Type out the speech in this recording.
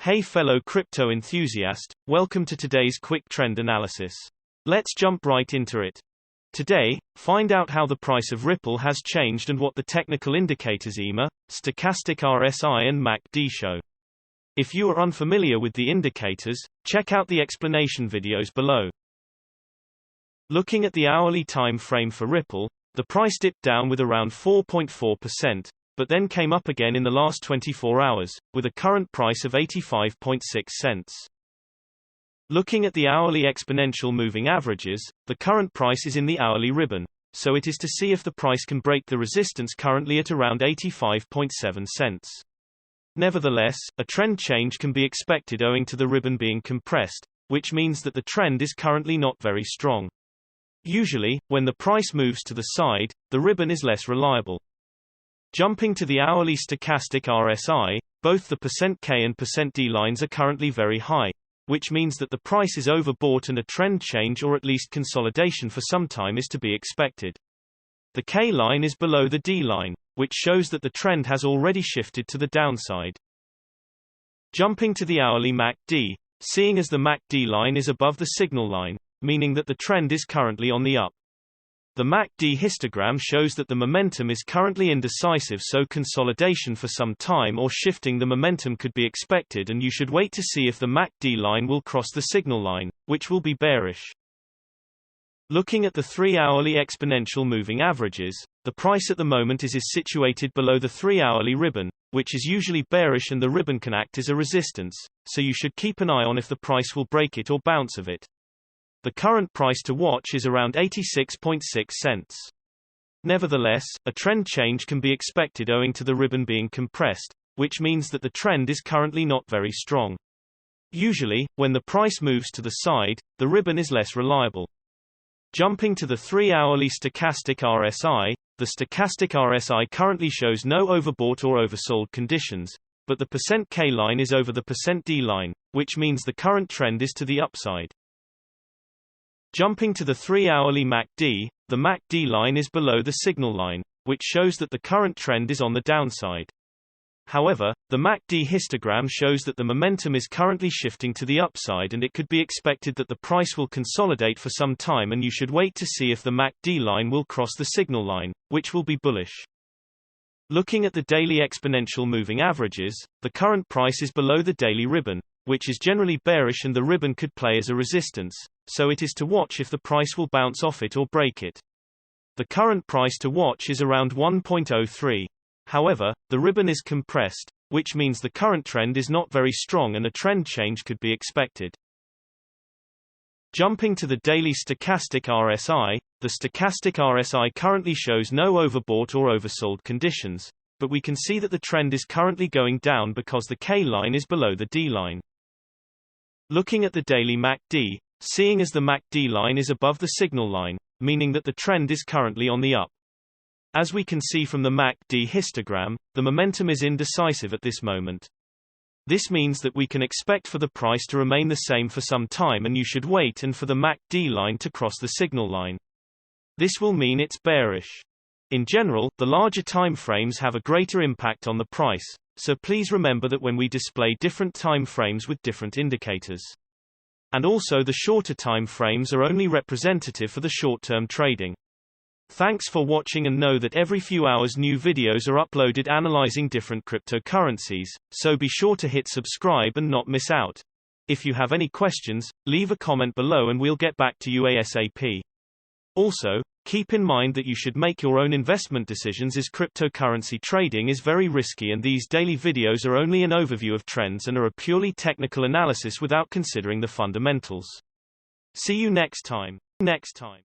Hey fellow crypto enthusiast, welcome to today's quick trend analysis. Let's jump right into it. Today, find out how the price of Ripple has changed and what the technical indicators EMA, stochastic RSI and MACD show. If you are unfamiliar with the indicators, check out the explanation videos below. Looking at the hourly time frame for Ripple, the price dipped down with around 4.4%, but then came up again in the last 24 hours, with a current price of 85.6 cents. Looking at the hourly exponential moving averages, the current price is in the hourly ribbon, so it is to see if the price can break the resistance currently at around 85.7 cents. Nevertheless, a trend change can be expected owing to the ribbon being compressed, which means that the trend is currently not very strong. Usually, when the price moves to the side, the ribbon is less reliable. Jumping to the hourly stochastic RSI, both the %K and %D lines are currently very high, which means that the price is overbought and a trend change or at least consolidation for some time is to be expected. The K line is below the D line, which shows that the trend has already shifted to the downside. Jumping to the hourly MACD, seeing as the MACD line is above the signal line, meaning that the trend is currently on the up. The MACD histogram shows that the momentum is currently indecisive, so consolidation for some time or shifting the momentum could be expected, and you should wait to see if the MACD line will cross the signal line, which will be bearish. Looking at the 3-hourly exponential moving averages, the price at the moment is situated below the 3-hourly ribbon, which is usually bearish, and the ribbon can act as a resistance, so you should keep an eye on if the price will break it or bounce of it. The current price to watch is around 86.6 cents. Nevertheless, a trend change can be expected owing to the ribbon being compressed, which means that the trend is currently not very strong. Usually, when the price moves to the side, the ribbon is less reliable. Jumping to the 3-hourly stochastic RSI, the stochastic RSI currently shows no overbought or oversold conditions, but the %K line is over the %D line, which means the current trend is to the upside. Jumping to the 3-hourly MACD, the MACD line is below the signal line, which shows that the current trend is on the downside. However, the MACD histogram shows that the momentum is currently shifting to the upside, and it could be expected that the price will consolidate for some time, and you should wait to see if the MACD line will cross the signal line, which will be bullish. Looking at the daily exponential moving averages, the current price is below the daily ribbon, which is generally bearish, and the ribbon could play as a resistance, so it is to watch if the price will bounce off it or break it. The current price to watch is around 1.03. However, the ribbon is compressed, which means the current trend is not very strong and a trend change could be expected. Jumping to the daily stochastic RSI, the stochastic RSI currently shows no overbought or oversold conditions, but we can see that the trend is currently going down because the K line is below the D line. Looking at the daily MACD, seeing as the MACD line is above the signal line, meaning that the trend is currently on the up. As we can see from the MACD histogram, the momentum is indecisive at this moment. This means that we can expect for the price to remain the same for some time, and you should wait and for the MACD line to cross the signal line. This will mean it's bearish. In general, the larger time frames have a greater impact on the price, so please remember that when we display different time frames with different indicators. And also, the shorter time frames are only representative for the short-term trading. Thanks for watching, and know that every few hours new videos are uploaded analyzing different cryptocurrencies, so be sure to hit subscribe and not miss out. If you have any questions, leave a comment below and we'll get back to you ASAP. Also, keep in mind that you should make your own investment decisions, as cryptocurrency trading is very risky, and these daily videos are only an overview of trends and are a purely technical analysis without considering the fundamentals. See you next time.